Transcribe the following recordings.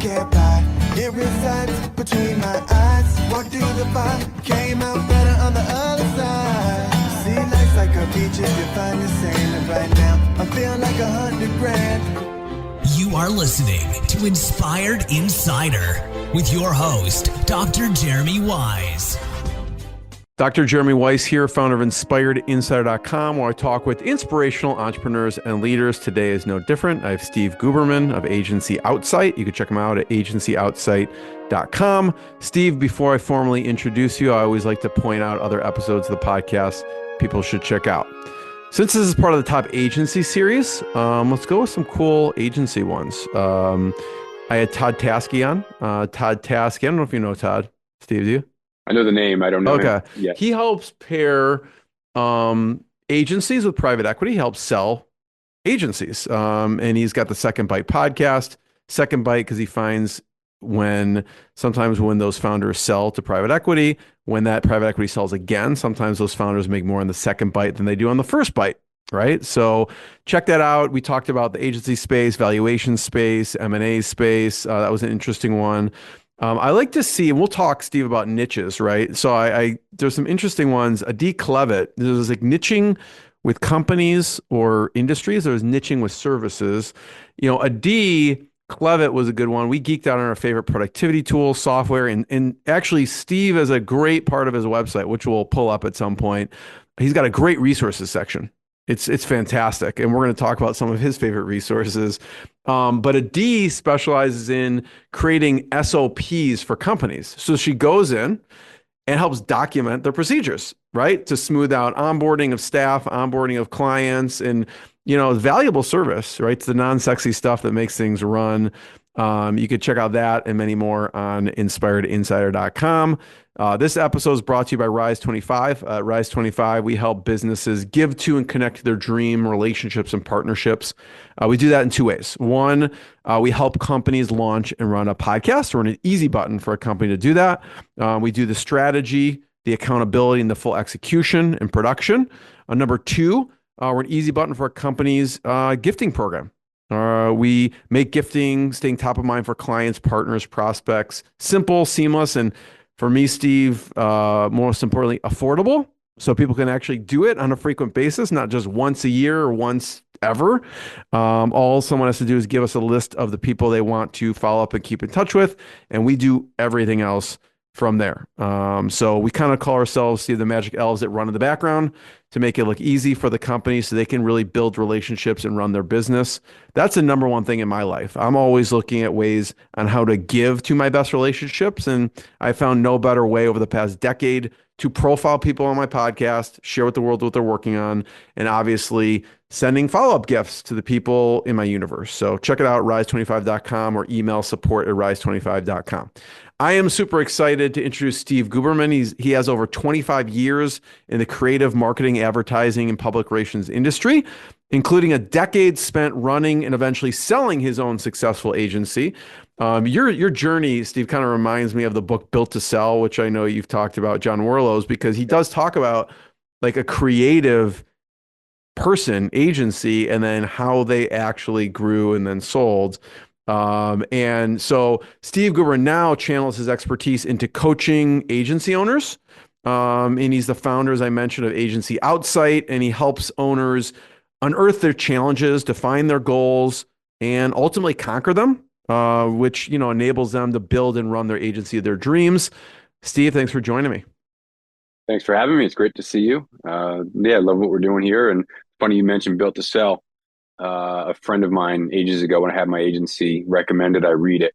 can't buy. It resides between my eyes. Walked through the fire, came out better on the other side. See, life's like a beach if you find the sand. And right now, I feel like 100 grand. You are listening to Inspired Insider with your host, Dr. Jeremy Wise. Dr. Jeremy Weiss here, founder of InspiredInsider.com, where I talk with inspirational entrepreneurs and leaders. Today is no different. I have Steve Guberman of Agency Outsight. You can check him out at agencyoutsight.com. Steve, before I formally introduce you, I always like to point out other episodes of the podcast people should check out. Since this is part of the Top Agency series, let's go with some cool agency ones. I had Todd Taskey on. Todd Taskey, I don't know if you know Todd. Steve, do you? I know the name. I don't know him. Yeah. He helps pair agencies with private equity. He helps sell agencies. And he's got the Second Bite podcast. Second Bite because he finds sometimes when those founders sell to private equity, when that private equity sells again, sometimes those founders make more on the second bite than they do on the first bite, right? So check that out. We talked about the agency space, valuation space, M&A space. That was an interesting one. I like to see, and we'll talk, Steve, about niches, right? So there's some interesting ones. Adi Clevitt, there's like niching with companies or industries. There's niching with services. Adi Clevitt was a good one. We geeked out on our favorite productivity tools, software, and actually Steve has a great part of his website, which we'll pull up at some point. He's got a great resources section. It's fantastic. And we're going to talk about some of his favorite resources. But Adi specializes in creating SOPs for companies. So she goes in and helps document their procedures, right? To smooth out onboarding of staff, onboarding of clients, and, valuable service, right? It's the non-sexy stuff that makes things run. You could check out that and many more on InspiredInsider.com. This episode is brought to you by Rise 25. Rise 25, we help businesses give to and connect to their dream relationships and partnerships. We do that in two ways. One, we help companies launch and run a podcast. We're an easy button for a company to do that. We do the strategy, the accountability, and the full execution and production. Number two, we're an easy button for a company's gifting program. We make gifting, staying top of mind for clients, partners, prospects, simple, seamless, and for me, Steve, most importantly, affordable. So people can actually do it on a frequent basis, not just once a year or once ever. All someone has to do is give us a list of the people they want to follow up and keep in touch with, and we do everything else from there. So we kind of call ourselves the magic elves that run in the background to make it look easy for the company so they can really build relationships and run their business. That's the number one thing in my life. I'm always looking at ways on how to give to my best relationships. And I found no better way over the past decade to profile people on my podcast, share with the world what they're working on, and obviously sending follow-up gifts to the people in my universe. So check it out, rise25.com, or email support@rise25.com. I am super excited to introduce Steve Guberman. He has over 25 years in the creative marketing, advertising, and public relations industry, including a decade spent running and eventually selling his own successful agency. Your journey, Steve, kind of reminds me of the book Built to Sell, which I know you've talked about, John Warlow's, because he does talk about like a creative person, agency, and then how they actually grew and then sold. And so Steve Guberman now channels his expertise into coaching agency owners. And he's the founder, as I mentioned, of Agency Outsight, and he helps owners unearth their challenges, define their goals, and ultimately conquer them, which, enables them to build and run their agency of their dreams. Steve, thanks for joining me. Thanks for having me. It's great to see you. I love what we're doing here. And funny you mentioned Built to Sell. A friend of mine ages ago, when I had my agency, recommended I read it.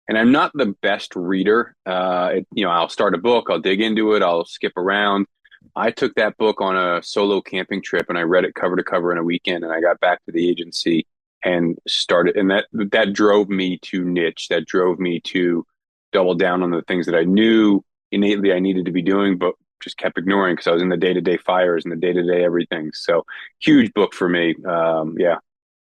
And I'm not the best reader. I'll start a book, I'll dig into it, I'll skip around. I took that book on a solo camping trip and I read it cover to cover in a weekend. And I got back to the agency and started. And that drove me to niche. That drove me to double down on the things that I knew innately I needed to be doing, but just kept ignoring because I was in the day-to-day fires and the day-to-day everything. So huge book for me.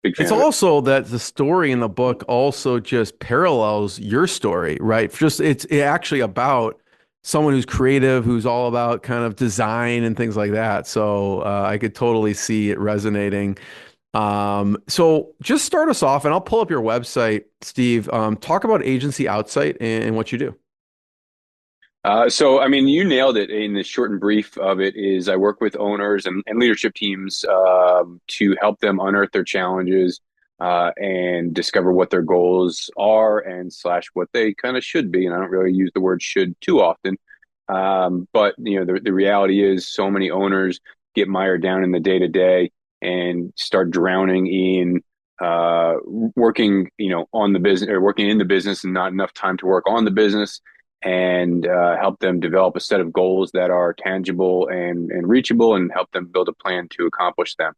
Big fan. It's also that the story in the book also just parallels your story, right? It's actually about someone who's creative, who's all about kind of design and things like that. So I could totally see it resonating. So just start us off, and I'll pull up your website, Steve. Talk about Agency Outsight and what you do. So, I mean, you nailed it in the short and brief of it is I work with owners and leadership teams to help them unearth their challenges and discover what their goals are and slash what they kind of should be. And I don't really use the word should too often. But, the reality is so many owners get mired down in the day to day and start drowning in working, on the business or working in the business and not enough time to work on the business and help them develop a set of goals that are tangible and reachable and help them build a plan to accomplish them.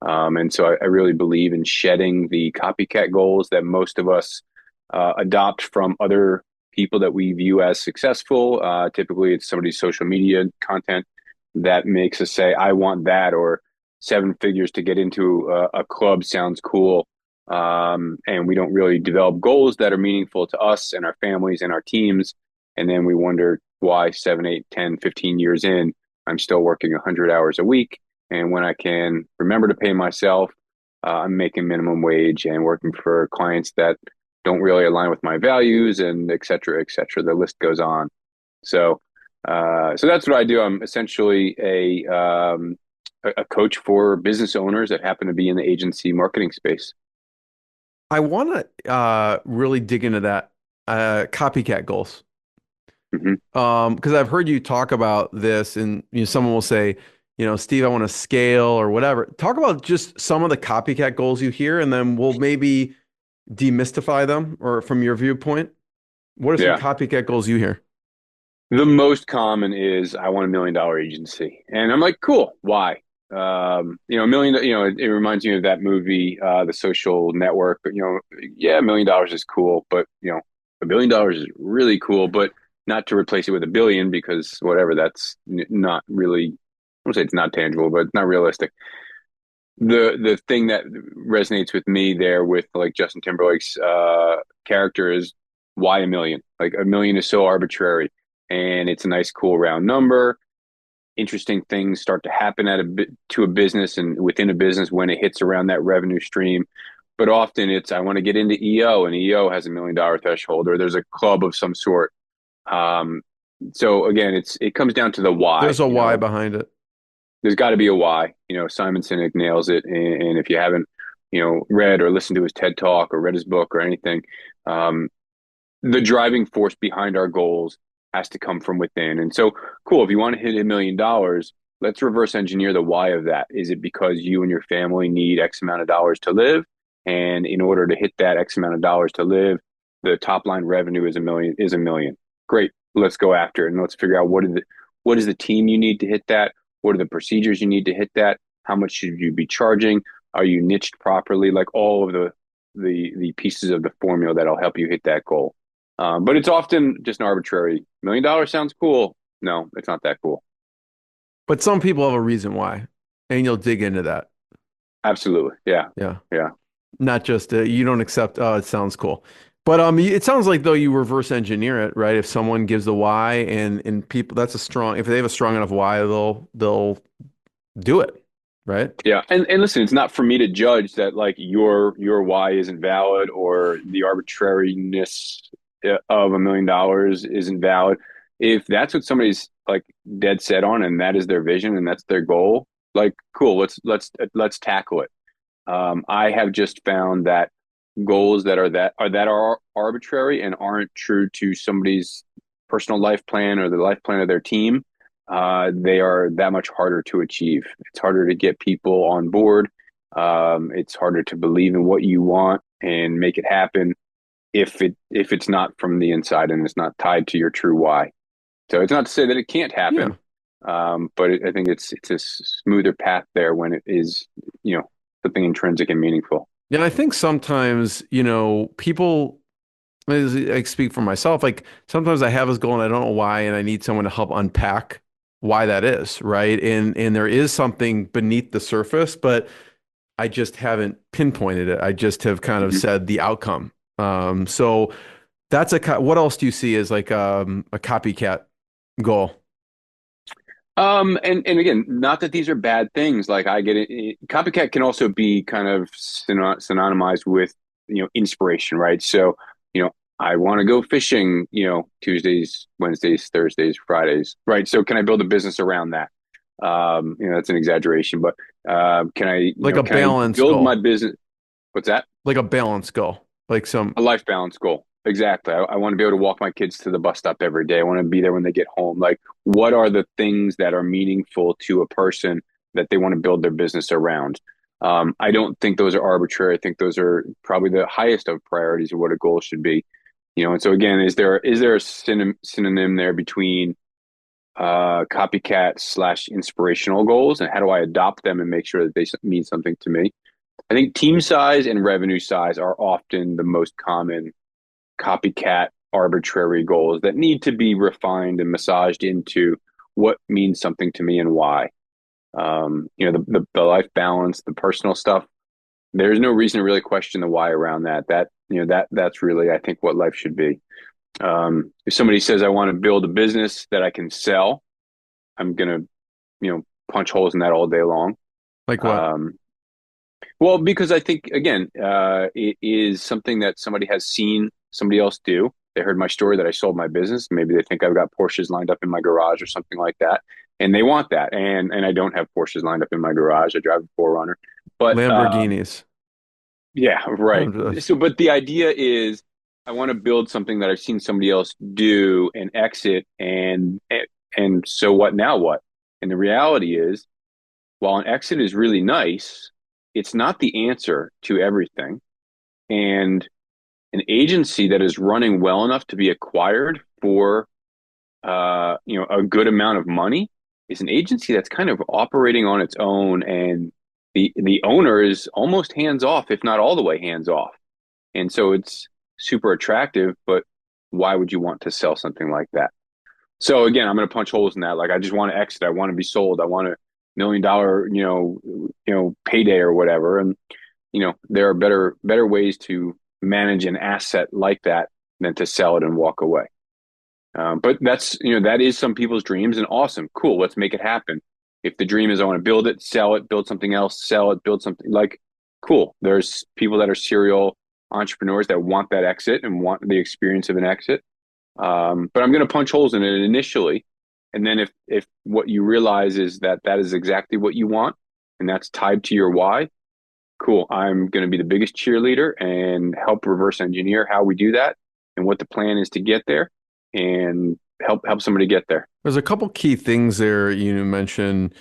And so I really believe in shedding the copycat goals that most of us adopt from other people that we view as successful. Typically, it's somebody's social media content that makes us say, I want that, or 7 figures to get into a club sounds cool. And we don't really develop goals that are meaningful to us and our families and our teams. And then we wonder why 7, 8, 10, 15 years in, I'm still working 100 hours a week. And when I can remember to pay myself, I'm making minimum wage and working for clients that don't really align with my values and et cetera, et cetera. The list goes on. So that's what I do. I'm essentially a coach for business owners that happen to be in the agency marketing space. I want to really dig into that copycat goals. Mm-hmm. Because I've heard you talk about this, and someone will say, Steve, I want to scale or whatever. Talk about just some of the copycat goals you hear, and then we'll maybe demystify them, or from your viewpoint, what are some Yeah. copycat goals you hear? The most common is I want $1 million agency. And I'm like, cool. Why? A million, it reminds me of that movie, The Social Network. Yeah, $1 million is cool, but $1 billion is really cool, but not to replace it with a billion because whatever, that's not really, I won't say it's not tangible, but it's not realistic. The thing that resonates with me there with like Justin Timberlake's character is why a million? Like a million is so arbitrary and it's a nice, cool round number. Interesting things start to happen to a business and within a business when it hits around that revenue stream. But often it's I want to get into EO and EO has $1 million threshold or there's a club of some sort. So again, it comes down to the why. There's a why behind it. There's got to be a why. Simon Sinek nails it. And if you haven't, read or listened to his TED Talk or read his book or anything, the driving force behind our goals has to come from within. And so, cool. If you want to hit $1 million, let's reverse engineer the why of that. Is it because you and your family need X amount of dollars to live? And in order to hit that X amount of dollars to live, the top line revenue is a million. Great. Let's go after it and let's figure out what is the team you need to hit that? What are the procedures you need to hit that? How much should you be charging? Are you niched properly? Like all of the pieces of the formula that'll help you hit that goal. But it's often just an arbitrary $1 million sounds cool. No, it's not that cool. But some people have a reason why, and you'll dig into that. Absolutely. Yeah. Yeah. Yeah. Not just you don't accept, oh, it sounds cool. But it sounds like though you reverse engineer it, right? If someone gives the why and people, if they have a strong enough why, they'll do it, right? Yeah. And listen, it's not for me to judge that like your why isn't valid or the arbitrariness of $1 million isn't valid. If that's what somebody's like dead set on and that is their vision and that's their goal, like cool, let's tackle it. I have just found that goals that are arbitrary and aren't true to somebody's personal life plan or the life plan of their team, they are that much harder to achieve. It's harder to get people on board. It's harder to believe in what you want and make it happen if it's not from the inside and it's not tied to your true why. So it's not to say that it can't happen, but I think it's a smoother path there when it is something intrinsic and meaningful. Yeah, and I think sometimes, people, I speak for myself, like sometimes I have this goal and I don't know why, and I need someone to help unpack why that is, right? And there is something beneath the surface, but I just haven't pinpointed it. I just have kind of said the outcome. So that's what else do you see as like a copycat goal? And again, not that these are bad things. Like I get it. Copycat can also be kind of synonymized with, inspiration, right? So, I want to go fishing, Tuesdays, Wednesdays, Thursdays, Fridays, right? So can I build a business around that? That's an exaggeration, but can I, Like a can I balance build my goal, business? What's that? like a balance goal, like some, A life balance goal. Exactly. I want to be able to walk my kids to the bus stop every day. I want to be there when they get home. Like, what are the things that are meaningful to a person that they want to build their business around? I don't think those are arbitrary. I think those are probably the highest of priorities of what a goal should be. And so again, is there a synonym there between copycat slash inspirational goals, and how do I adopt them and make sure that they mean something to me? I think team size and revenue size are often the most common copycat arbitrary goals that need to be refined and massaged into what means something to me and why. The life balance, the personal stuff. There's no reason to really question the why around that. That's really, I think, what life should be. If somebody says I want to build a business that I can sell, I'm gonna, punch holes in that all day long. like what? Um, Well, because I think again, it is something that somebody has seen somebody else do. They heard my story that I sold my business. Maybe they think I've got Porsches lined up in my garage or something like that, and they want that. And I don't have Porsches lined up in my garage. I drive a 4Runner, but Lamborghinis. yeah, right. I'm just, So, but the idea is, I want to build something that I've seen somebody else do and exit, and so what now? What? And the reality is, while an exit is really nice, it's not the answer to everything. And an agency that is running well enough to be acquired for a good amount of money is an agency that's kind of operating on its own, and the owner is almost hands off, if not all the way hands off. And so it's super attractive, but why would you want to sell something like that? So again, I'm going to punch holes in that. Like, I just want to exit. I want to be sold. I want $1 million, payday or whatever. And there are better ways to manage an asset like that than to sell it and walk away. But that is some people's dreams, and awesome, cool. Let's make it happen. If the dream is I want to build it, sell it, build something else, sell it, build something, like, cool. There's people that are serial entrepreneurs that want that exit and want the experience of an exit. But I'm going to punch holes in it initially. And then if what you realize is that is exactly what you want, and that's tied to your why, cool. I'm going to be the biggest cheerleader and help reverse engineer how we do that and what the plan is to get there, and help somebody get there. there's a couple key things there. You mentioned,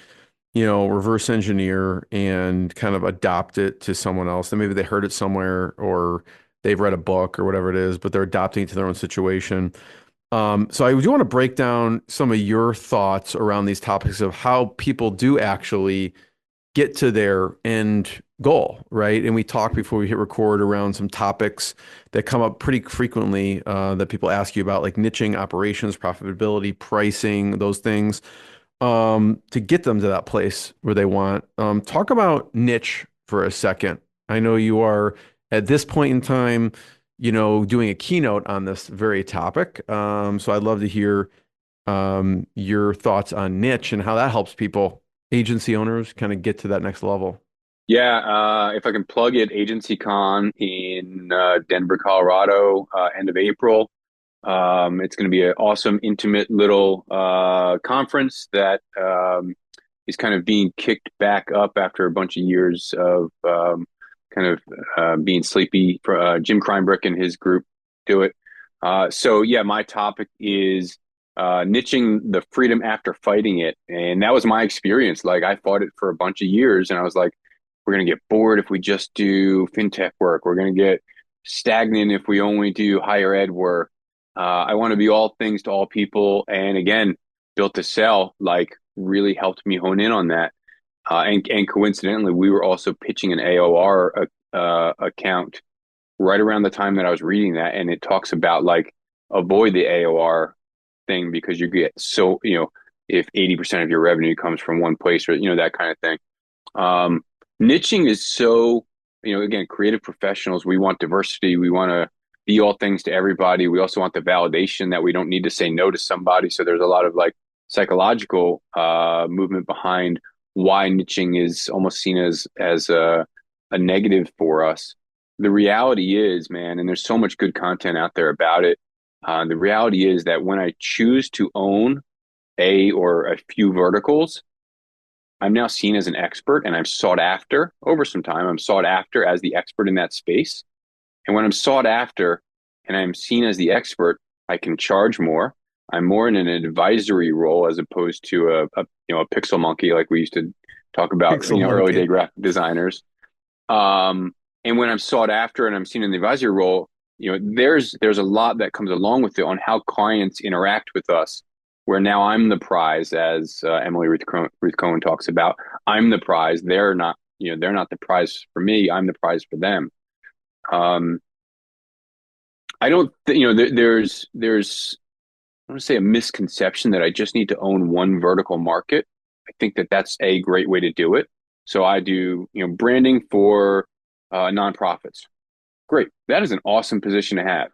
reverse engineer and kind of adopt it to someone else. And maybe they heard it somewhere or they've read a book or whatever it is, but they're adopting it to their own situation. So I do want to break down some of your thoughts around these topics of how people do actually get to their end goal, right? And we talked before we hit record around some topics that come up pretty frequently that people ask you about, like niching, operations, profitability, pricing, those things, to get them to that place where they want. Talk about niche for a second. I know you are at this point in time, doing a keynote on this very topic. So I'd love to hear your thoughts on niche and how that helps people, agency owners, kind of get to that next level. Yeah, if I can plug it, Agency Con in Denver, Colorado, end of April. It's going to be an awesome, intimate little conference that is kind of being kicked back up after a bunch of years of being sleepy. For Jim Kreinbrick and his group do it. So yeah, my topic is niching the freedom after fighting it, and that was my experience. Like, I fought it for a bunch of years, and I was like, we're going to get bored if we just do fintech work. We're going to get stagnant if we only do higher ed work. I want to be all things to all people. And again, Built to Sell, like, really helped me hone in on that. And coincidentally, we were also pitching an AOR account right around the time that I was reading that. And it talks about, like, avoid the AOR thing because you get so, if 80% of your revenue comes from one place, or, that kind of thing. Niching is so, again, creative professionals, we want diversity. We want to be all things to everybody. We also want the validation that we don't need to say no to somebody. So there's a lot of, like, psychological movement behind why niching is almost seen as a negative for us. The reality is, man, and there's so much good content out there about it. The reality is that when I choose to own a or a few verticals, I'm now seen as an expert, and I'm sought after over some time. I'm sought after as the expert in that space. And when I'm sought after and I'm seen as the expert, I can charge more. I'm more in an advisory role as opposed to a pixel monkey like we used to talk about, Pixel early monkey. day graphic designers. And when I'm sought after and I'm seen in the advisory role, there's a lot that comes along with it on how clients interact with us. Where now I'm the prize, as Emily Ruth Cohen talks about. I'm the prize. They're not. They're not the prize for me. I'm the prize for them. I don't. There's I want to say a misconception that I just need to own one vertical market. I think that that's a great way to do it. So I do, branding for nonprofits. Great. That is an awesome position to have.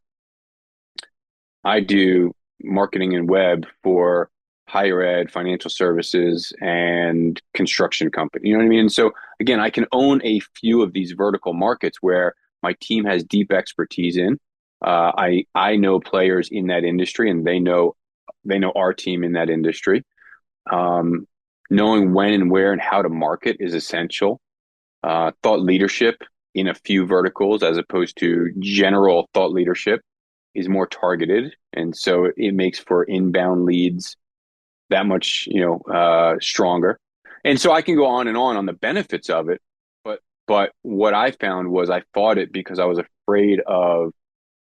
I do marketing and web for higher ed, financial services, and construction company. You know what I mean? So again, I can own a few of these vertical markets where my team has deep expertise in. I know players in that industry, and they know our team in that industry. Knowing when and where and how to market is essential. Thought leadership in a few verticals as opposed to general thought leadership is more targeted, and so it makes for inbound leads that much stronger. And so I can go on and on the benefits of it, but what I found was I fought it because I was afraid of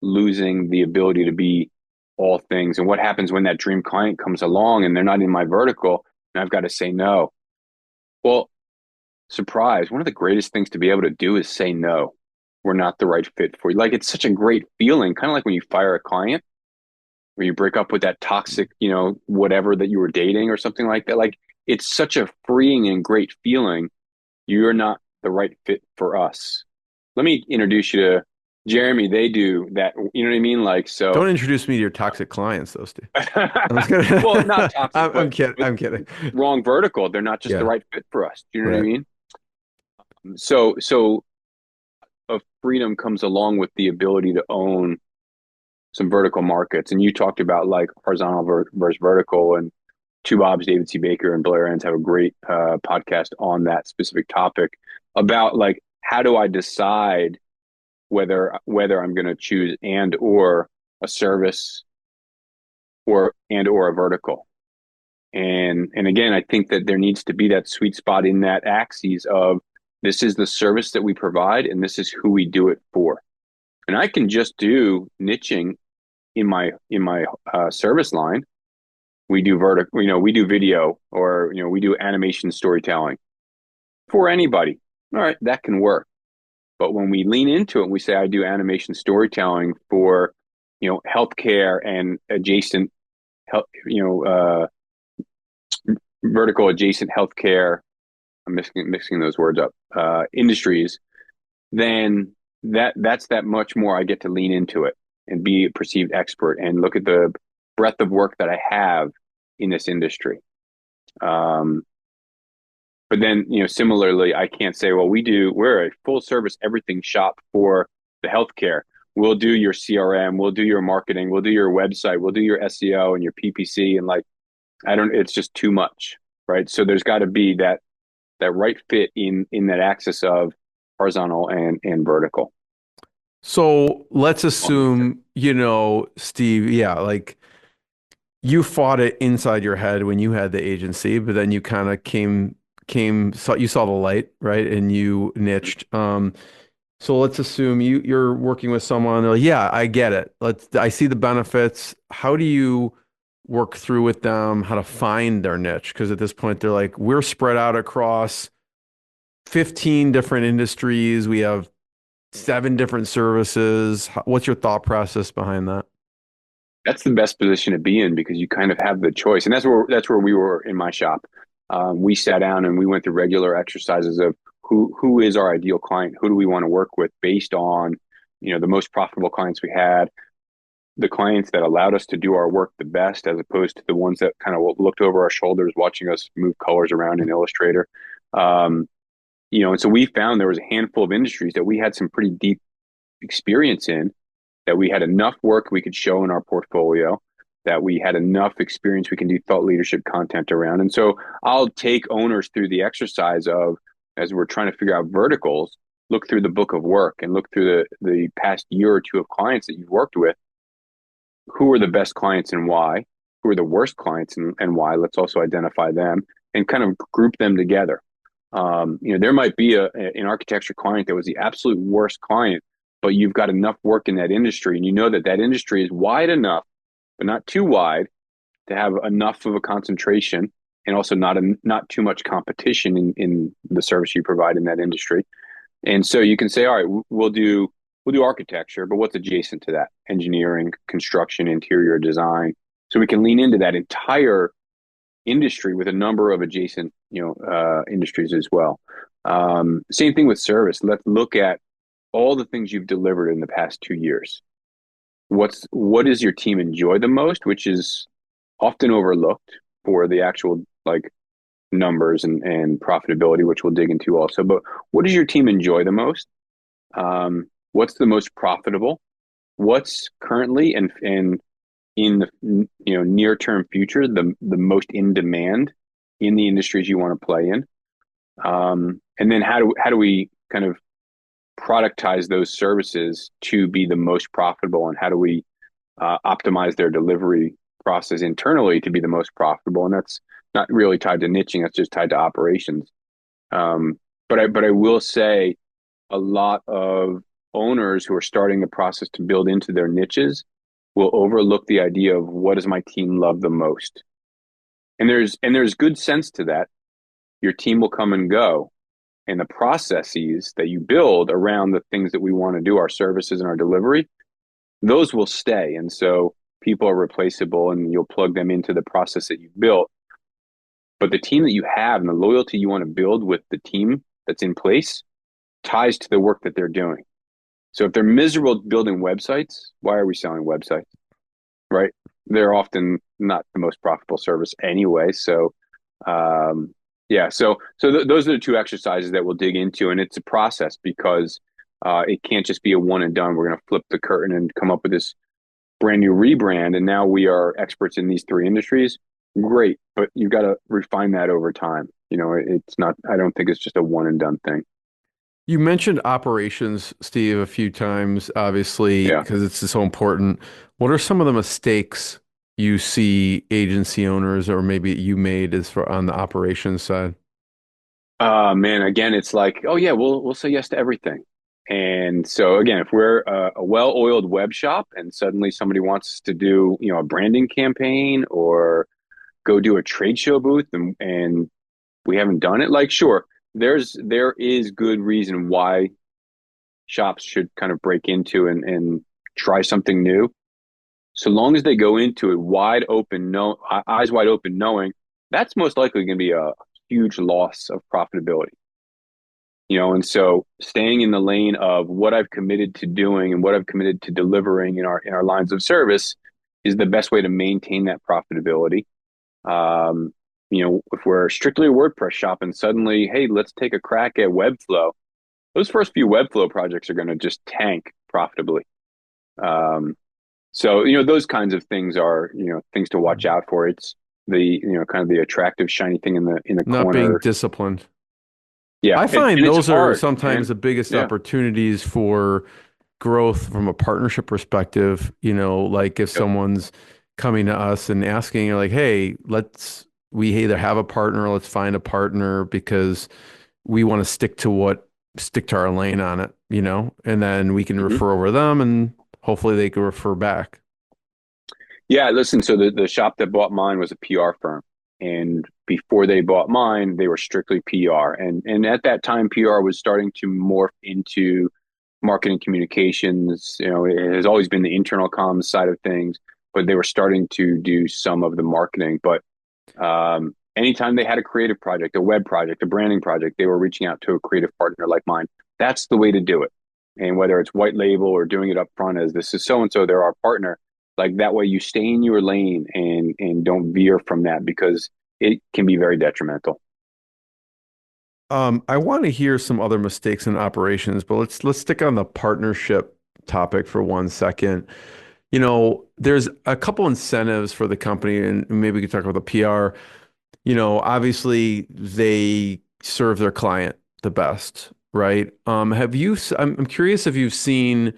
losing the ability to be all things. And what happens when that dream client comes along and they're not in my vertical and I've got to say no? Well, surprise, one of the greatest things to be able to do is say no. We're not the right fit for you. Like, it's such a great feeling, kind of like when you fire a client or you break up with that toxic, whatever that you were dating or something like that. Like, it's such a freeing and great feeling. You're not the right fit for us. Let me introduce you to Jeremy. They do that. You know what I mean? Like, so. Don't introduce me to your toxic clients, though, Steve. Well, not toxic. I'm kidding. I'm kidding. Wrong vertical. They're not just the right fit for us. Do you know what I mean? So of freedom comes along with the ability to own some vertical markets. And you talked about like horizontal versus vertical, and Two Bobs, David C. Baker, and Blair Enns have a great podcast on that specific topic about like, how do I decide whether I'm going to choose and or a service or a vertical. And again, I think that there needs to be that sweet spot in that axis of this is the service that we provide and this is who we do it for. And I can just do niching in my service line. We do we do video, or we do animation storytelling for anybody. All right, that can work. But when we lean into it and we say, I do animation storytelling for, healthcare and adjacent, vertical adjacent healthcare, I'm mixing those words up, industries, then that's that much more I get to lean into it and be a perceived expert and look at the breadth of work that I have in this industry. But then, similarly, I can't say, well, we're a full service everything shop for the healthcare. We'll do your CRM, we'll do your marketing, we'll do your website, we'll do your SEO and your PPC. And like, it's just too much, right? So there's got to be that right fit in that axis of horizontal and vertical. So let's assume, Steve, like you fought it inside your head when you had the agency, but then you kind of you saw the light, right? And you niched. So let's assume you're working with someone. They're like, yeah, I get it. I see the benefits. How do you work through with them how to find their niche? Because at this point, they're like, we're spread out across 15 different industries. We have 7 different services. What's your thought process behind that? That's the best position to be in because you kind of have the choice. And that's where we were in my shop. We sat down and we went through regular exercises of who is our ideal client? Who do we want to work with based on, the most profitable clients we had, the clients that allowed us to do our work the best, as opposed to the ones that kind of looked over our shoulders, watching us move colors around in Illustrator. Um, and so we found there was a handful of industries that we had some pretty deep experience in, that we had enough work we could show in our portfolio, that we had enough experience we can do thought leadership content around. And so I'll take owners through the exercise of, as we're trying to figure out verticals, look through the book of work and look through the past year or two of clients that you've worked with. Who are the best clients and why? Who are the worst clients and why? Let's also identify them and kind of group them together. There might be an architecture client that was the absolute worst client, but you've got enough work in that industry, and you know that industry is wide enough, but not too wide, to have enough of a concentration, and also not too much competition in the service you provide in that industry. And so you can say, all right, we'll do architecture, but what's adjacent to that? Engineering, construction, interior design. So we can lean into that entire industry with a number of adjacent, industries as well. Same thing with service. Let's look at all the things you've delivered in the past 2 years. What does your team enjoy the most, which is often overlooked for the actual numbers and profitability, which we'll dig into also. But what does your team enjoy the most? What's the most profitable? What's currently and in the near term future the most in demand in the industries you want to play in? And then how do we kind of productize those services to be the most profitable, and how do we optimize their delivery process internally to be the most profitable? And that's not really tied to niching, that's just tied to operations. But I will say, a lot of owners who are starting the process to build into their niches will overlook the idea of, what does my team love the most? And there's good sense to that. Your team will come and go, and the processes that you build around the things that we want to do, our services and our delivery, those will stay. And so people are replaceable, and you'll plug them into the process that you've built. But the team that you have and the loyalty you want to build with the team that's in place ties to the work that they're doing. So if they're miserable building websites, why are we selling websites? Right? They're often not the most profitable service anyway. So, those are the two exercises that we'll dig into, and it's a process, because it can't just be a one and done. We're going to flip the curtain and come up with this brand new rebrand, and now we are experts in these 3 industries. Great, but you've got to refine that over time. It's not. I don't think it's just a one and done thing. You mentioned operations, Steve, a few times, obviously, because it's so important. What are some of the mistakes you see agency owners, or maybe you made, on the operations side? Man, again, it's like, oh yeah, we'll say yes to everything. And so again, if we're a well-oiled web shop and suddenly somebody wants us to do, a branding campaign or go do a trade show booth, and we haven't done it, sure, there is good reason why shops should kind of break into and try something new. So long as they go into it wide open, eyes wide open, knowing that's most likely going to be a huge loss of profitability. And so staying in the lane of what I've committed to doing and what I've committed to delivering in our lines of service is the best way to maintain that profitability. If we're strictly a WordPress shop and suddenly, hey, let's take a crack at Webflow, those first few Webflow projects are going to just tank profitably. So those kinds of things are things to watch out for. It's the kind of the attractive shiny thing in the Not corner. being disciplined. Yeah, I find those are sometimes the biggest Yeah. opportunities for growth from a partnership perspective. If someone's coming to us and asking, like, hey, we either have a partner, or let's find a partner, because we want to stick to our lane on it, and then we can refer over them, and hopefully they can refer back. Yeah, listen, so the shop that bought mine was a PR firm. And before they bought mine, they were strictly PR. And at that time, PR was starting to morph into marketing communications. It has always been the internal comms side of things, but they were starting to do some of the marketing. But anytime they had a creative project, a web project, a branding project, they were reaching out to a creative partner like mine. That's the way to do it. And whether it's white label or doing it up front as, this is so-and-so, they're our partner, Like that way you stay in your lane and don't veer from that, because it can be very detrimental. I want to hear some other mistakes in operations, but let's stick on the partnership topic for 1 second. There's a couple incentives for the company, and maybe we could talk about the PR. Obviously they serve their client the best, right? I'm curious if you've seen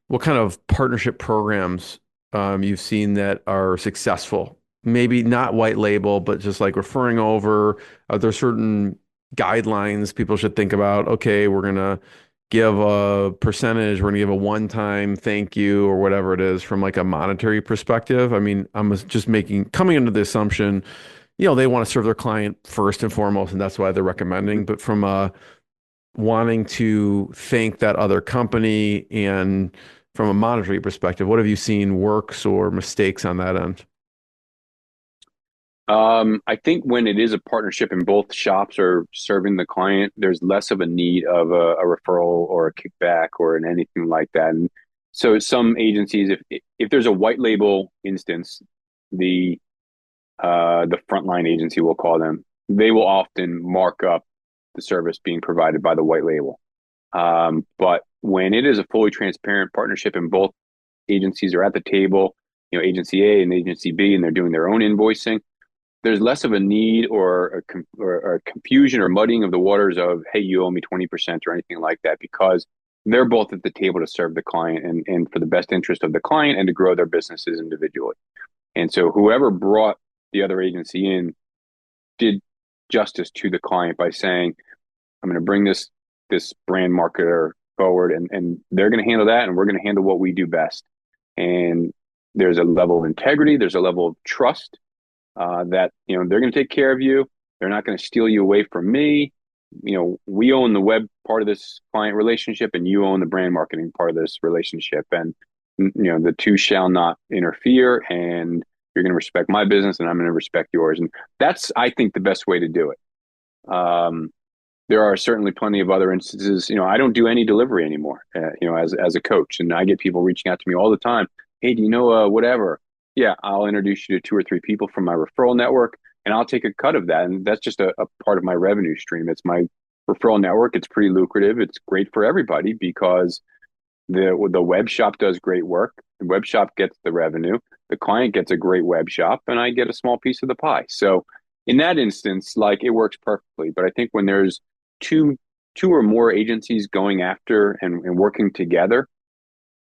what kind of partnership programs you've seen that are successful. Maybe not white label, but just like referring over. Are there certain guidelines people should think about? Okay, we're gonna give a percentage, we're gonna give a one-time thank you or whatever it is from like a monetary perspective. I mean, I'm just coming into the assumption, they want to serve their client first and foremost, and that's why they're recommending. But from wanting to thank that other company and from a monetary perspective, what have you seen works or mistakes on that end? I think when it is a partnership and both shops are serving the client, there's less of a need of a referral or a kickback or anything like that. And so some agencies, if there's a white label instance, the frontline agency, we'll call them, they will often mark up the service being provided by the white label. But when it is a fully transparent partnership and both agencies are at the table, agency A and agency B, and they're doing their own invoicing, there's less of a need or a confusion or muddying of the waters of, hey, you owe me 20% or anything like that, because they're both at the table to serve the client and for the best interest of the client and to grow their businesses individually. And so whoever brought the other agency in did justice to the client by saying, I'm going to bring this brand marketer forward, and they're going to handle that, and we're going to handle what we do best. And there's a level of integrity, there's a level of trust that they're going to take care of you. They're not going to steal you away from me. We own the web part of this client relationship, and you own the brand marketing part of this relationship. And the two shall not interfere. And you're going to respect my business, and I'm going to respect yours. And that's, I think, the best way to do it. There are certainly plenty of other instances. I don't do any delivery anymore. As a coach, and I get people reaching out to me all the time. Hey, do you know whatever? Yeah, I'll introduce you to 2 or 3 people from my referral network, and I'll take a cut of that. And that's just a part of my revenue stream. It's my referral network. It's pretty lucrative. It's great for everybody because the web shop does great work. The web shop gets the revenue. The client gets a great web shop, and I get a small piece of the pie. So in that instance, like, it works perfectly. But I think when there's two or more agencies going after and working together,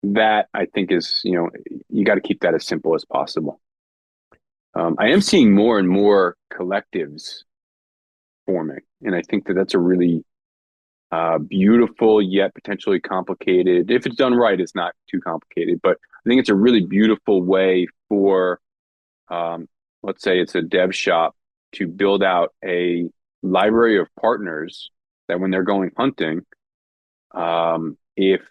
that I think is, you got to keep that as simple as possible. I am seeing more and more collectives forming, and I think that that's a really beautiful yet potentially complicated. If it's done right, it's not too complicated, but I think it's a really beautiful way for, let's say it's a dev shop, to build out a library of partners that when they're going hunting, if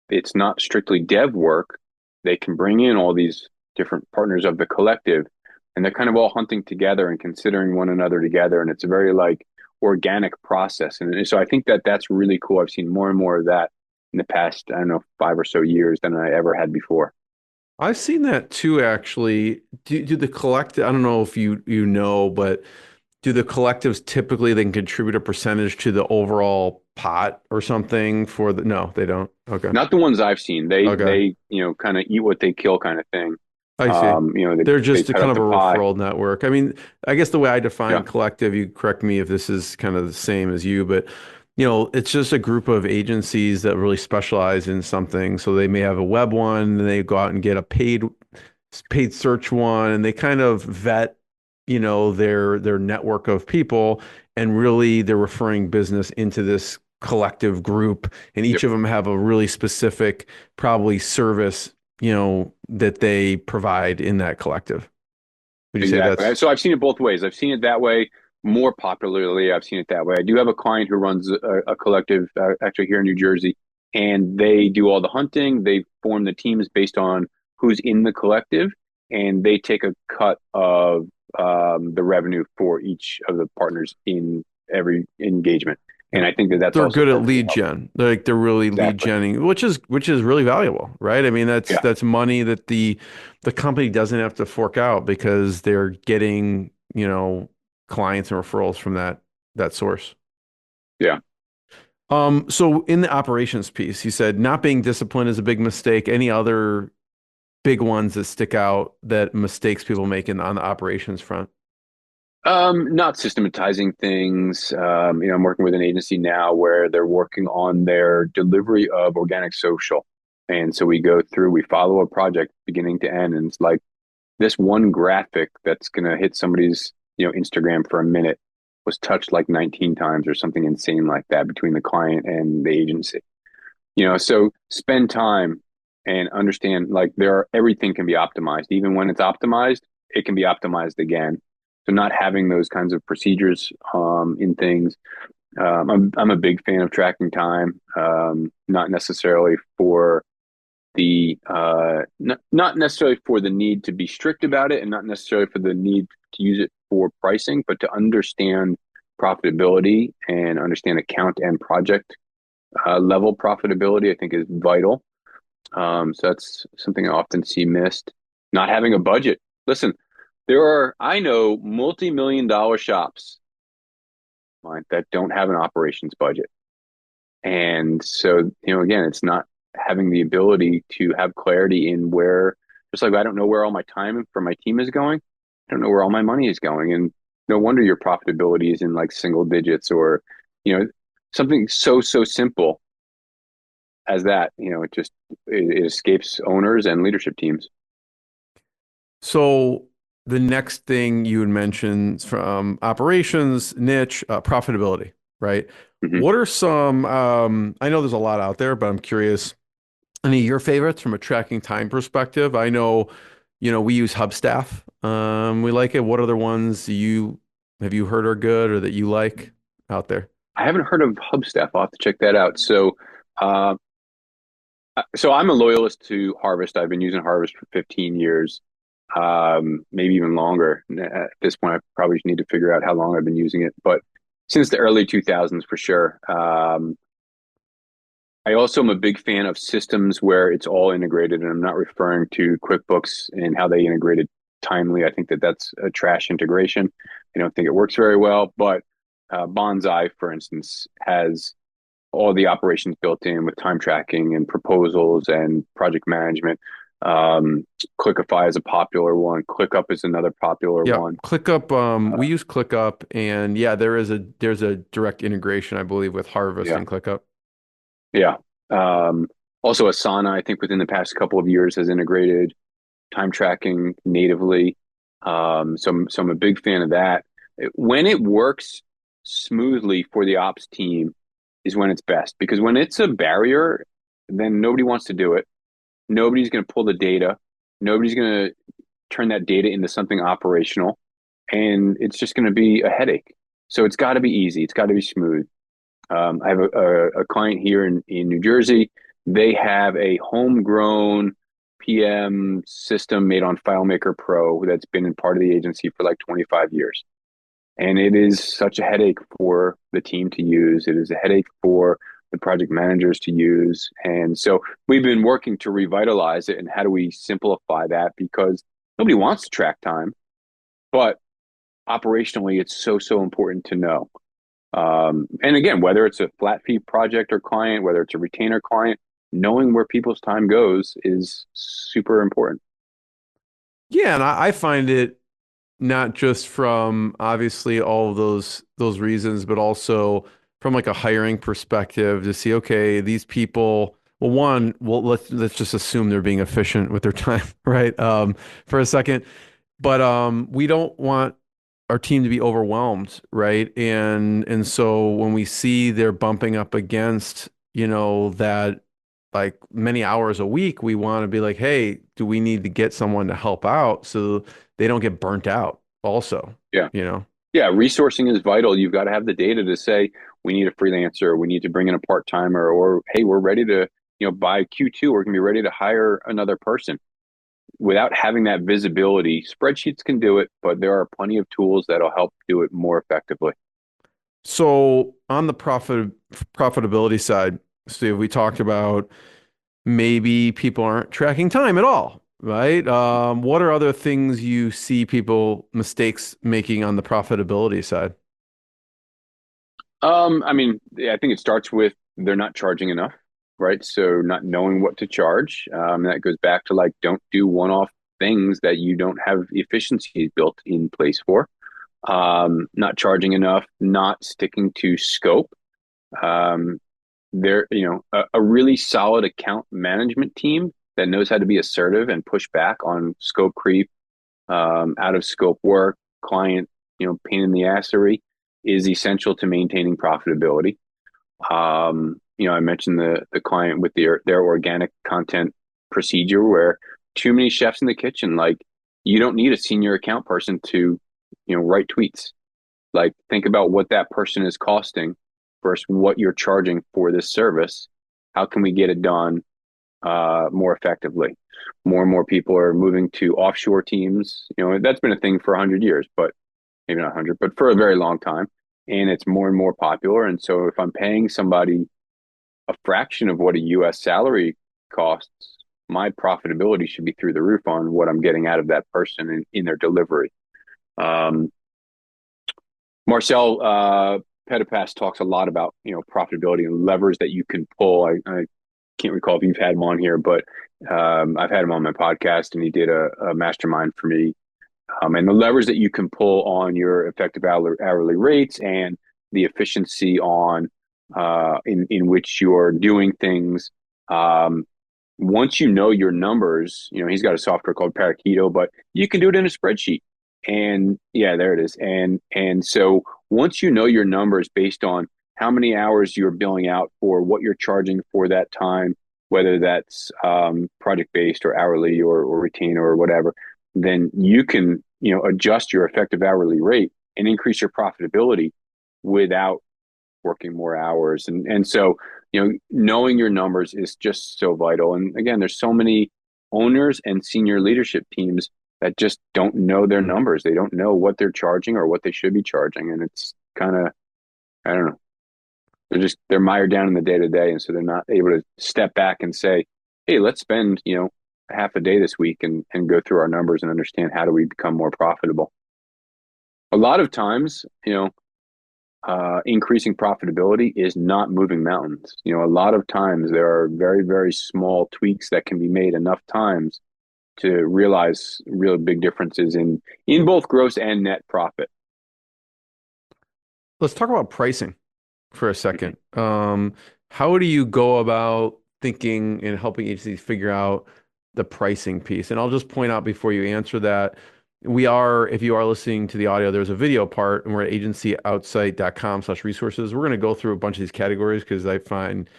it's not strictly dev work, they can bring in all these different partners of the collective, and they're kind of all hunting together and considering one another together. And it's a very organic process. And so I think that that's really cool. I've seen more and more of that in the past, I don't know, 5 or so years than I ever had before. I've seen that too, actually. Do the collective, I don't know if you know, but do the collectives typically then contribute a percentage to the overall pot or something no, they don't. Okay. Not the ones I've seen. They Okay. kind of eat what they kill kind of thing. I see. They're They just a cut kind up of a the pie. referral network. I mean, I guess the way I define Yeah. collective, you correct me if this is kind of the same as you, but it's just a group of agencies that really specialize in something. So they may have a web one, and they go out and get a paid search one, and they kind of vet, their network of people, and really they're referring business into this collective group, and each Yep. of them have a really specific probably service, that they provide in that collective. Would you say Exactly. that's So I've seen it both ways. I've seen it that way more popularly. I've seen it that way. I do have a client who runs a collective actually here in New Jersey, and they do all the hunting. They form the teams based on who's in the collective, and they take a cut of the revenue for each of the partners in every engagement. And I think that that's They're also good at perfectly lead healthy. gen. They're really lead Exactly. genning, which is really valuable, right? I mean, Yeah. that's money that the company doesn't have to fork out because they're getting, clients and referrals from that source. Yeah. So in the operations piece, you said not being disciplined is a big mistake. Any other big ones that stick out that mistakes people make on the operations front? Not systematizing things. I'm working with an agency now where they're working on their delivery of organic social. And so we follow a project beginning to end. And it's like this one graphic that's going to hit somebody's, Instagram for a minute was touched like 19 times or something insane like that between the client and the agency. So spend time and understand like everything can be optimized. Even when it's optimized, it can be optimized again. So not having those kinds of procedures in things. I'm a big fan of tracking time, not necessarily for not necessarily for the need to be strict about it, and not necessarily for the need to use it for pricing, but to understand profitability and understand account and project level profitability. I think is vital. So that's something I often see missed. Not having a budget. Listen, I know multi-million dollar shops, right, that don't have an operations budget. And so, again, it's not having the ability to have clarity in where, just like I don't know where all my time for my team is going, I don't know where all my money is going. And no wonder your profitability is in like single digits or, you know, something so simple as that. It escapes owners and leadership teams. So the next thing you would mention from operations niche, profitability, right? Hmm. What are some, I know there's a lot out there, but I'm curious, any of your favorites from a tracking time perspective? I know, we use Hubstaff. We like it. What other ones have you heard are good or that you like out there? I haven't heard of Hubstaff. I'll have to check that out. Uh, so I'm a loyalist to Harvest. I've been using Harvest for 15 years, maybe even longer. At this point, I probably just need to figure out how long I've been using it, but since the early 2000s for sure. I also am a big fan of systems where it's all integrated, and I'm not referring to QuickBooks and how they integrated Timely. I think that that's a trash integration. I don't think it works very well, but Bonsai, for instance, has all the operations built in with time tracking and proposals and project management. Clickify is a popular one. ClickUp is another popular Yeah, one. ClickUp, Uh, we use ClickUp and yeah, there's a direct integration, I believe, with Harvest yeah, and ClickUp. yeah. Um, Also, Asana, I think within the past couple of years has integrated time tracking natively. So I'm a big fan of that. When it works smoothly for the ops team is when it's best because when it's a barrier, then nobody wants to do it. Nobody's going to pull the data. Nobody's going to turn that data into something operational, and it's just going to be a headache. So it's got to be easy. It's got to be smooth. I have a client here in New Jersey. They have a homegrown PM system made on FileMaker Pro that's been in part of the agency for like 25 years. And it is such a headache for the team to use. It is a headache for the project managers to use. And so we've been working to revitalize it. And how do we simplify that? Because nobody wants to track time, but operationally, it's so important to know. And again, whether it's a flat fee project or client, whether it's a retainer client, knowing where people's time goes is super important. Yeah, and I find it not just from obviously all of those reasons, but also from like a hiring perspective to see, okay, these people, well, one, well, let's just assume they're being efficient with their time, right? For a second. But we don't want our team to be overwhelmed, right? And so when we see they're bumping up against, that like many hours a week, we want to be like, hey, do we need to get someone to help out so they don't get burnt out also, Yeah. you know? Yeah. Resourcing is vital. You've got to have the data to say, we need a freelancer, we need to bring in a part timer, or hey, we're ready to, by Q2, we're going to be ready to hire another person. Without having that visibility, spreadsheets can do it, but there are plenty of tools that'll help do it more effectively. So on the profitability side, Steve, we talked about maybe people aren't tracking time at all, right? What are other things you see people mistakes making on the profitability side? I mean, yeah, I think it starts with they're not charging enough, right? So not knowing what to charge. That goes back to like, don't do one-off things that you don't have efficiencies built in place for. Not charging enough, not sticking to scope. Um, a really solid account management team that knows how to be assertive and push back on scope creep, out of scope work, client, pain in the assery is essential to maintaining profitability. I mentioned the client with their organic content procedure where too many chefs in the kitchen. Like, you don't need a senior account person to, write tweets. Like, think about what that person is costing versus what you're charging for this service. How can we get it done more effectively? More and more people are moving to offshore teams. That's been a thing for 100 years, but maybe not 100, but for a very long time. And it's more and more popular. And so if I'm paying somebody a fraction of what a US salary costs, my profitability should be through the roof on what I'm getting out of that person in their delivery. Um, Marcel Pettipas talks a lot about profitability and levers that you can pull. I can't recall if you've had him on here, but I've had him on my podcast, and he did a mastermind for me. And the levers that you can pull on your effective hourly rates and the efficiency on in which you're doing things. Once you know your numbers, he's got a software called Parakeeto, but you can do it in a spreadsheet. And yeah, there it is. And so once you know your numbers based on how many hours you're billing out for, what you're charging for that time, whether that's project based or hourly or retainer or whatever, then you can adjust your effective hourly rate and increase your profitability without working more hours. And so knowing your numbers is just so vital. And again, there's so many owners and senior leadership teams that just don't know their numbers. They don't know what they're charging or what they should be charging, and it's kind of, I don't know, they're mired down in the day to day, and so they're not able to step back and say, hey, let's spend half a day this week and go through our numbers and understand how do we become more profitable. A lot of times, increasing profitability is not moving mountains. A lot of times there are very, very small tweaks that can be made enough times to realize real big differences in both gross and net profit. Let's talk about pricing for a second. How do you go about thinking and helping agencies figure out the pricing piece? And I'll just point out before you answer that, if you are listening to the audio, there's a video part, and we're at agencyoutsight.com/resources. We're going to go through a bunch of these categories because I find,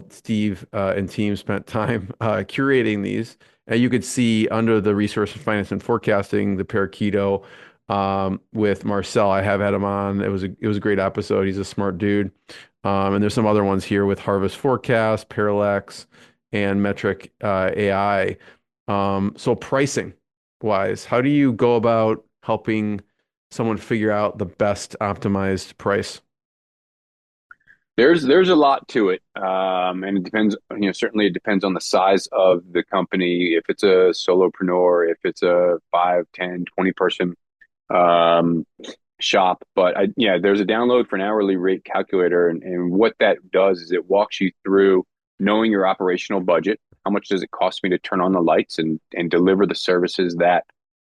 Steve and team spent time curating these. And you could see under the resource of finance and forecasting, the Parakeeto with Marcel. I have had him on. It was a great episode. He's a smart dude. And there's some other ones here with Harvest Forecast, Parallax, and Metric AI. So pricing wise, how do you go about helping someone figure out the best optimized price? There's a lot to it, and it depends. Certainly it depends on the size of the company. If it's a solopreneur, if it's a 5, 10, 20 person um, shop. But there's a download for an hourly rate calculator, and what that does is it walks you through knowing your operational budget. How much does it cost me to turn on the lights and deliver the services that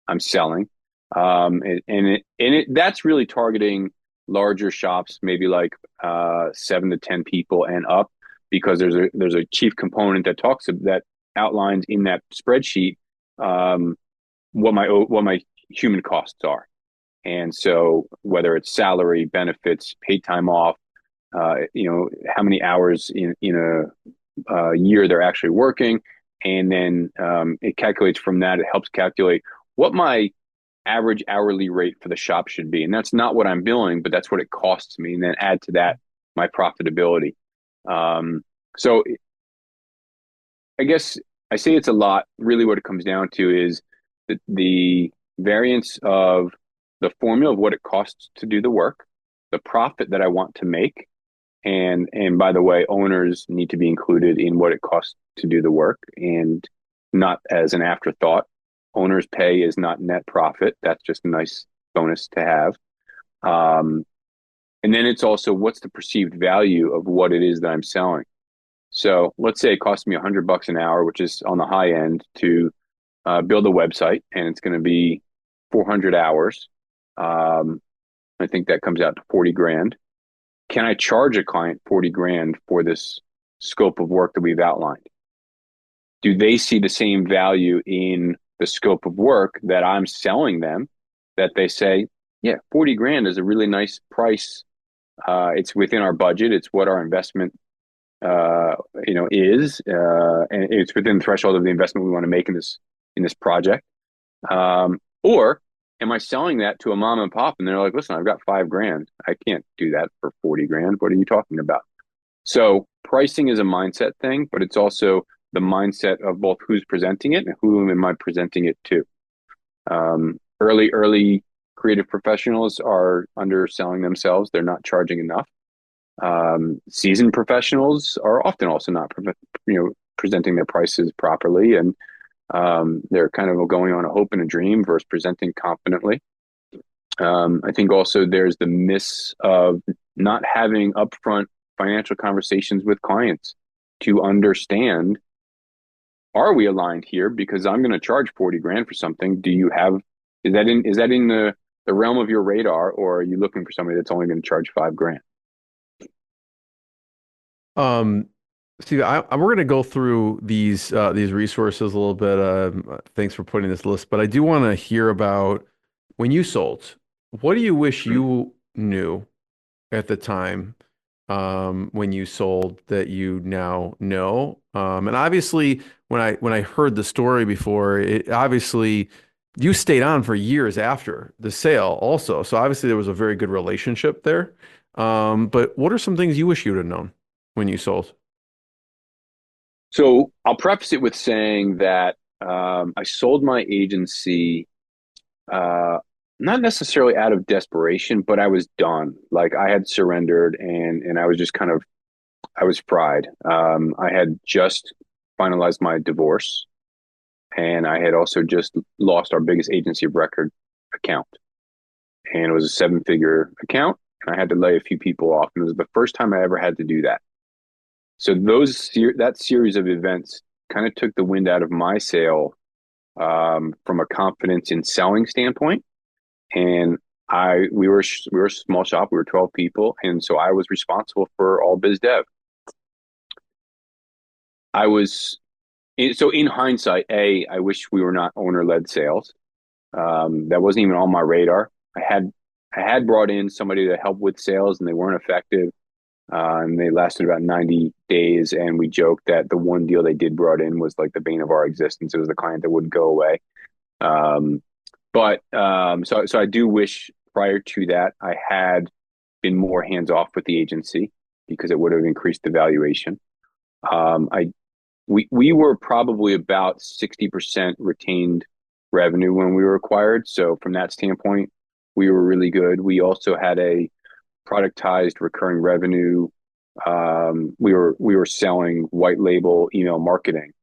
I'm selling? That's really targeting larger shops, maybe like 7 to 10 people and up, because there's a chief component that outlines in that spreadsheet what my human costs are. And so whether it's salary, benefits, paid time off, how many hours in a year they're actually working, and then it calculates from that. It helps calculate what my average hourly rate for the shop should be. And that's not what I'm billing, but that's what it costs me. And then add to that my profitability. So I guess I say it's a lot. Really what it comes down to is the variance of the formula of what it costs to do the work the profit that I want to make. And by the way, owners need to be included in what it costs to do the work and not as an afterthought. Owners' pay is not net profit. That's just a nice bonus to have. Um, and then it's also what's the perceived value of what it is that I'm selling. So let's say it costs me $100 an hour, which is on the high end, to build a website, and it's going to be 400 hours. I think that comes out to 40 grand. Can I charge a client 40 grand for this scope of work that we've outlined? Do they see the same value in the scope of work that I'm selling them, that they say, yeah, 40 grand is a really nice price. It's within our budget. It's what our investment, is, and it's within the threshold of the investment we want to make in this project. Or am I selling that to a mom and pop and they're like, listen, I've got 5 grand. I can't do that for 40 grand. What are you talking about? So pricing is a mindset thing, but it's also the mindset of both who's presenting it and who am I presenting it to. Early creative professionals are underselling themselves. They're not charging enough. Seasoned professionals are often also not, presenting their prices properly, and they're kind of going on a hope and a dream versus presenting confidently. I think also there's the miss of not having upfront financial conversations with clients to understand, are we aligned here? Because I'm going to charge 40 grand for something. Is that in the realm of your radar, or are you looking for somebody that's only going to charge 5 grand? Steve, we're going to go through these resources a little bit. Thanks for putting this list, but I do want to hear about when you sold. What do you wish you knew at the time when you sold that you now know? And obviously, when I heard the story before, it obviously you stayed on for years after the sale, also. So obviously, there was a very good relationship there. But what are some things you wish you'd have known when you sold? So I'll preface it with saying that I sold my agency, not necessarily out of desperation, but I was done. Like I had surrendered, and I was just I was fried. I had just finalized my divorce, and I had also just lost our biggest agency of record account. And it was a 7-figure account, and I had to lay a few people off. And it was the first time I ever had to do that. So that series of events kind of took the wind out of my sail, from a confidence in selling standpoint. And we were a small shop. We were 12 people, and so I was responsible for all biz dev. So in hindsight, I wish we were not owner-led sales. That wasn't even on my radar. I had brought in somebody to help with sales, and they weren't effective. And they lasted about 90 days. And we joked that the one deal they did brought in was like the bane of our existence. It was the client that wouldn't go away. So I do wish prior to that I had been more hands off with the agency, because it would have increased the valuation. We were probably about 60% retained revenue when we were acquired. So from that standpoint, we were really good. We also had a productized recurring revenue. We were selling white label email marketing,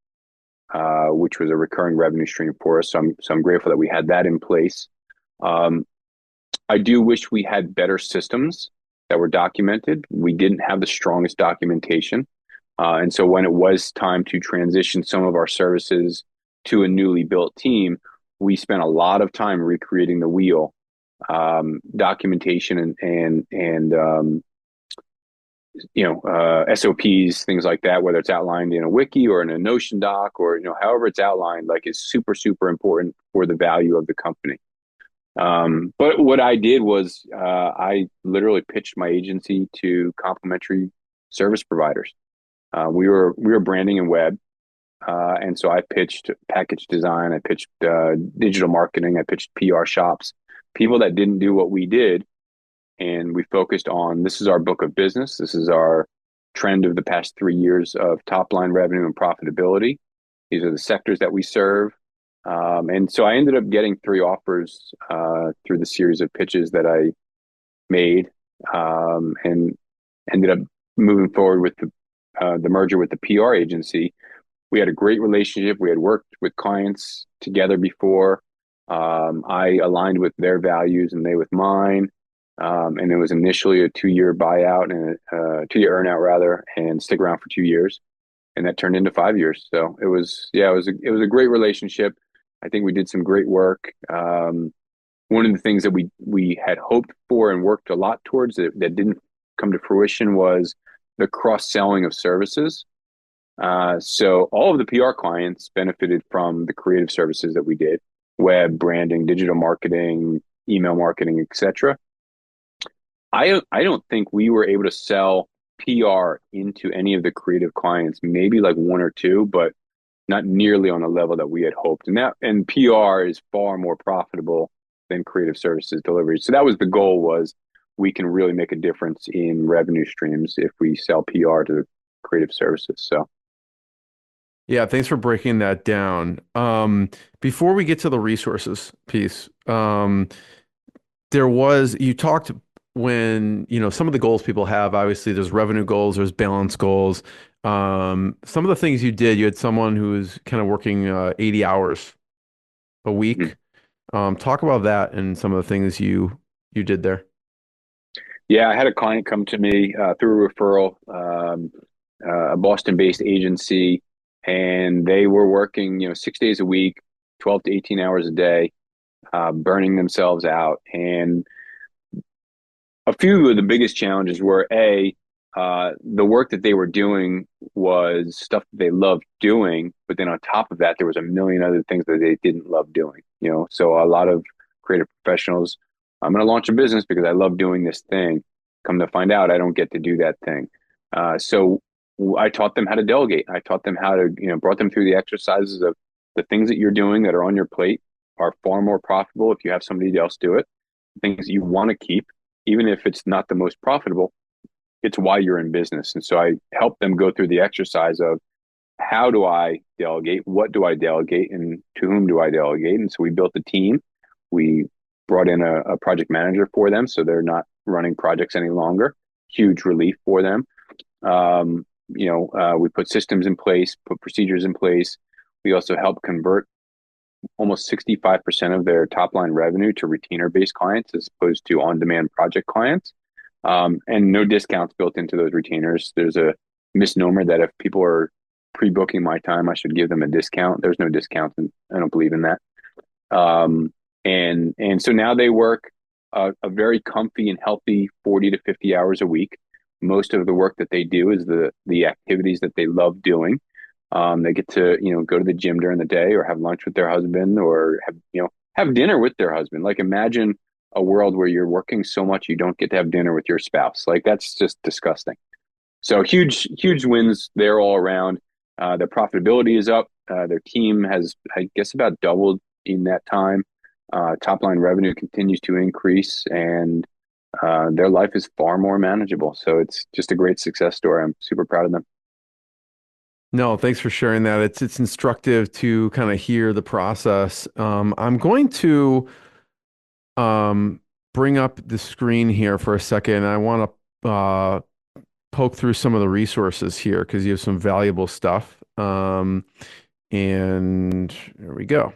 which was a recurring revenue stream for us. So I'm grateful that we had that in place. I do wish we had better systems that were documented. We didn't have the strongest documentation. And so when it was time to transition some of our services to a newly built team, we spent a lot of time recreating the wheel, documentation and SOPs, things like that, whether it's outlined in a wiki or in a Notion doc, or however it's outlined, like, is super, super important for the value of the company. But what I did was I literally pitched my agency to complementary service providers. We were branding and web, and so I pitched package design, I pitched digital marketing, I pitched PR shops, people that didn't do what we did. And we focused on, this is our book of business. This is our trend of the past 3 years of top line revenue and profitability. These are the sectors that we serve. And so I ended up getting 3 offers through the series of pitches that I made. and ended up moving forward with the merger with the PR agency. We had a great relationship. We had worked with clients together before. I aligned with their values and they with mine. And it was initially a 2-year buyout and a 2-year earnout rather, and stick around for 2 years. And that turned into 5 years. So it was a great relationship. I think we did some great work. One of the things that we had hoped for and worked a lot towards that didn't come to fruition was the cross-selling of services. So all of the PR clients benefited from the creative services that we did: web, branding, digital marketing, email marketing, etc. I don't think we were able to sell PR into any of the creative clients, maybe like one or two, but not nearly on the level that we had hoped. And PR is far more profitable than creative services delivery. So that was the goal, was we can really make a difference in revenue streams if we sell PR to the creative services. So Yeah, thanks for breaking that down. Before we get to the resources piece, you talked when, some of the goals people have, obviously there's revenue goals, there's balance goals. Some of the things you did, you had someone who was kind of working 80 hours a week. Talk about that and some of the things you did there. yeah, I had a client come to me through a referral, a Boston-based agency, and they were working, 6 days a week, 12 to 18 hours a day, burning themselves out. And a few of the biggest challenges were the work that they were doing was stuff that they loved doing, but then on top of that, there was a million other things that they didn't love doing. So a lot of creative professionals, I'm going to launch a business because I love doing this thing. Come to find out, I don't get to do that thing. So I taught them how to delegate. I taught them how to, brought them through the exercises of the things that you're doing that are on your plate are far more profitable if you have somebody else do it. Things that you want to keep, even if it's not the most profitable, it's why you're in business. And so I help them go through the exercise of, how do I delegate? What do I delegate? And to whom do I delegate? And so we built a team. We brought in a project manager for them, so they're not running projects any longer. Huge relief for them. We put systems in place, put procedures in place. We also help convert almost 65% of their top line revenue to retainer-based clients as opposed to on-demand project clients. And no discounts built into those retainers. There's a misnomer that if people are pre-booking my time, I should give them a discount. There's no discount, and I don't believe in that. And so now they work a very comfy and healthy 40 to 50 hours a week. Most of the work that they do is the activities that they love doing. They get to, go to the gym during the day, or have lunch with their husband, or have dinner with their husband. Like, imagine a world where you're working so much you don't get to have dinner with your spouse. Like, that's just disgusting. So huge wins there all around. Their profitability is up. Their team has, I guess, about doubled in that time. Top line revenue continues to increase, and their life is far more manageable. So it's just a great success story. I'm super proud of them. No, thanks for sharing that. It's instructive to kind of hear the process. I'm going to bring up the screen here for a second. I want to poke through some of the resources here because you have some valuable stuff. And there we go.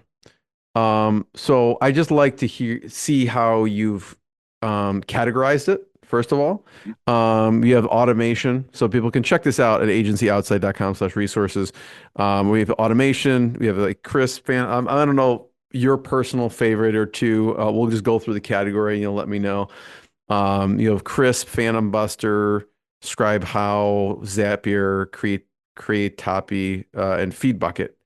So I just like to see how you've categorized it. First of all, you have automation, so people can check this out at agencyoutsight.com/resources. We have automation. We have like crisp. I don't know your personal favorite or two. We'll just go through the category and you'll let me know. You have crisp, Phantom Buster, Scribe How, Zapier, Create Toppy, and Feed Bucket.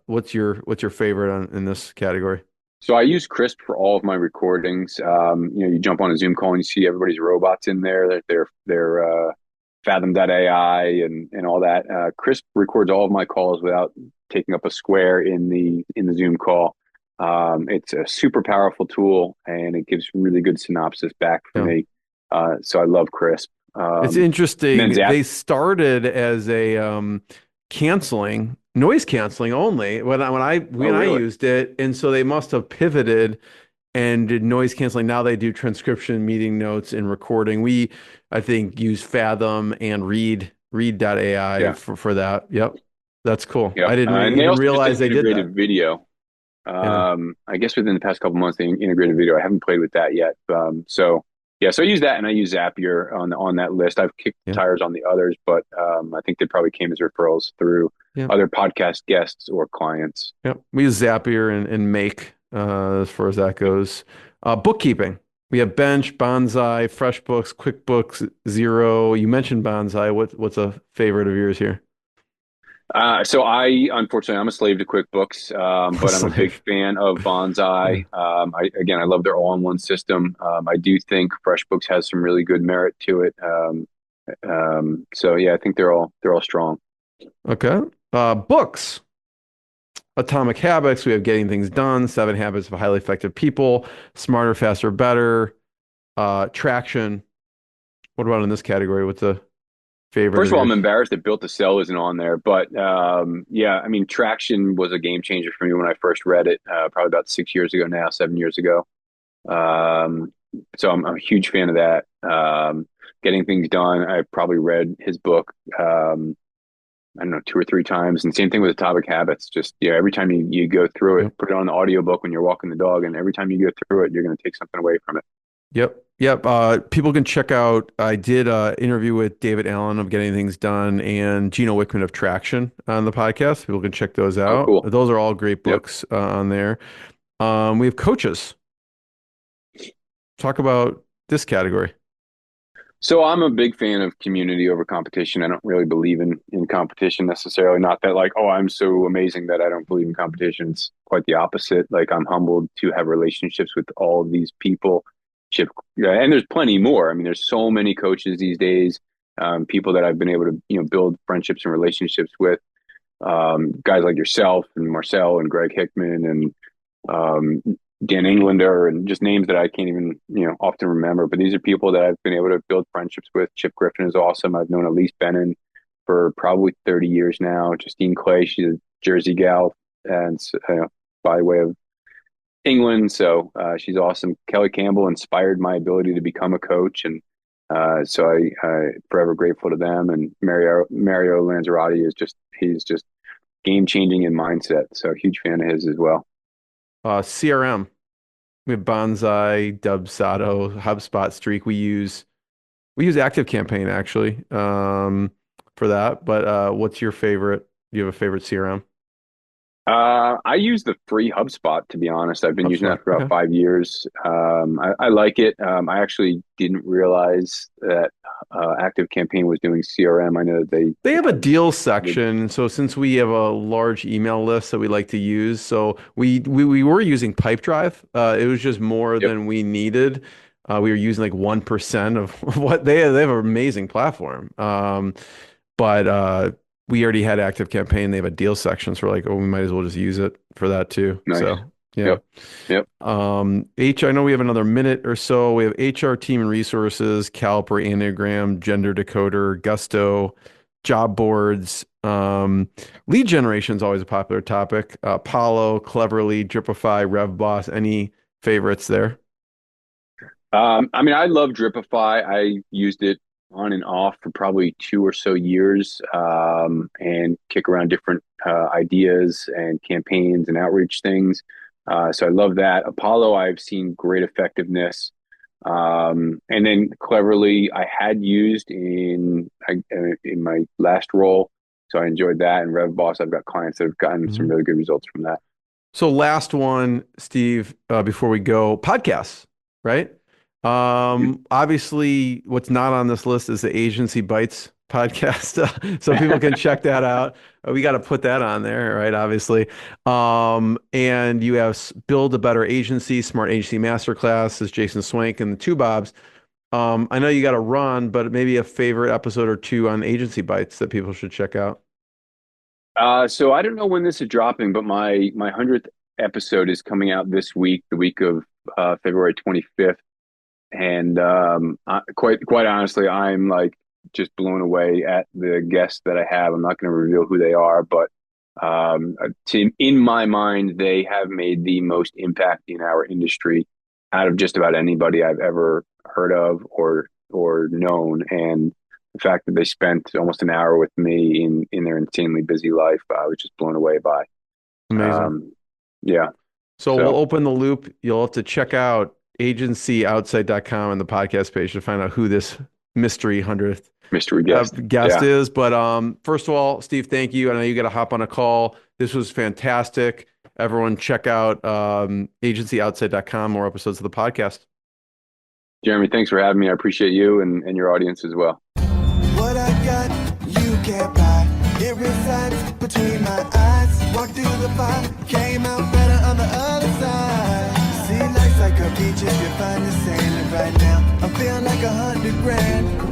What's your favorite in this category? So I use Crisp for all of my recordings. You jump on a Zoom call and you see everybody's robots in there. They're Fathom.ai and all that. Crisp records all of my calls without taking up a square in the Zoom call. It's a super powerful tool, and it gives really good synopsis back for me. So I love Crisp. It's interesting. They started as a noise canceling only when I really? used it, and so they must have pivoted and did noise canceling. Now they do transcription, meeting notes, and recording. We, I think, use Fathom and Read.ai Yeah. for that. Yep. That's cool. Yep. I didn't And they even also just realize they did that. integrated video. Yeah. I guess within the past couple months, they integrated video. I haven't played with that yet. So yeah, so I use that and I use Zapier on that list. I've kicked Yeah. tires on the others, but I think they probably came as referrals through Yeah. other podcast guests or clients. Yep. We use Zapier and Make as far as that goes. Bookkeeping. We have Bench, Bonsai, FreshBooks, QuickBooks, Zero. You mentioned Bonsai. What's a favorite of yours here? So unfortunately, I'm a slave to QuickBooks, but I'm a big Slave. fan of Bonsai. I love their all-in-one system. I do think FreshBooks has some really good merit to it. So yeah, I think they're all strong. Okay. Books. Atomic Habits. We have Getting Things Done, Seven Habits of Highly Effective People, Smarter, Faster, Better, Traction. What about in this category? What's a favorite First of of all, I'm yours? embarrassed that Built to Sell isn't on there, but yeah, I mean, Traction was a game changer for me when I first read it, probably about 6 years ago now, 7 years ago. Um, so I'm a huge fan of that. Getting Things Done, I've probably read his book, I don't know, two or three times. And same thing with Atomic Habits. Just, yeah, every time you go through it, Yep. put it on the audiobook when you're walking the dog, and every time you go through it, you're going to take something away from it. Yep. Yep. People can check out. I did an interview with David Allen of Getting Things Done and Gino Wickman of Traction on the podcast. People can check those Oh, out. cool. Those are all great Yep. books on there. We have coaches. Talk about this category. So I'm a big fan of community over competition. I don't really believe in competition necessarily. Not that like, oh, I'm so amazing that I don't believe in competition. It's quite the opposite. Like I'm humbled to have relationships with all of these people. Yeah, and there's plenty more. I mean, there's so many coaches these days. People that I've been able to build friendships and relationships with. Guys like yourself and Marcel and Greg Hickman and um, Dan Englander and just names that I can't even, often remember. But these are people that I've been able to build friendships with. Chip Griffin is awesome. I've known Elise Bennon for probably 30 years now. Justine Clay, she's a Jersey gal, and by way of England, so she's awesome. Kelly Campbell inspired my ability to become a coach, and so I forever grateful to them. And Mario Lanzarotti he's just game changing in mindset. So huge fan of his as well. CRM. We have Bonsai, Dubsado, HubSpot, Streak. We use Active Campaign actually for that. But what's your favorite? Do you have a favorite CRM? I use the free HubSpot, to be honest. I've been using HubSpot. that for about Okay. 5 years. I like it. I actually didn't realize that Active Campaign was doing CRM. I know that They they have a have deal good. section. So since we have a large email list that we like to use, so we were using Pipedrive. It was just more Yep, than we needed. We were using like 1% of what they have an amazing platform. But we already had Active Campaign. They have a deal section, so we're like, oh, we might as well just use it for that too. nice. So yeah. Yep, yep. I know we have another minute or so. We have HR team and resources, Caliper, Enneagram, Gender Decoder, Gusto, job boards. Lead generation is always a popular topic. Apollo, Cleverly, Dripify, RevBoss. Any favorites there? I mean, I love Dripify. I used it on and off for probably 2 or so years, and kick around different ideas and campaigns and outreach things. So I love that. Apollo, I've seen great effectiveness. And then Cleverly, I had used in my last role, so I enjoyed that. And RevBoss, I've got clients that have gotten some Mhm. really good results from that. So last one, Steve, before we go, podcasts, right? Mhm. Obviously, what's not on this list is the Agency Bites podcast. So people can check that out. We got to put that on there, right? Obviously. And you have Build a Better Agency, Smart Agency Masterclass is Jason Swank and the two Bobs. I know you got to run, but maybe a favorite episode or two on Agency Bites that people should check out. So I don't know when this is dropping, but my 100th episode is coming out this week, the week of February 25th. And quite honestly, I'm like just blown away at the guests that I have. I'm not going to reveal who they are, but in my mind, they have made the most impact in our industry. out of just about anybody I've ever heard of or known. And the fact that they spent almost an hour with me in their insanely busy life, I was just blown away by. Amazing. Yeah. So we'll open the loop. You'll have to check out agencyoutsight.com and the podcast page to find out who this mystery 100th guest is. But first of all, Steve, thank you. I know you got to hop on a call. This was fantastic. Everyone check out agencyoutsight.com, more episodes of the podcast. Jeremy, thanks for having me. I appreciate you and your audience as well. What I got, you can't buy. It resides between my eyes. Walked through the fire, came out better on the other side. See, life's like a beach if you find the sailing right now. I'm feeling like 100 grand.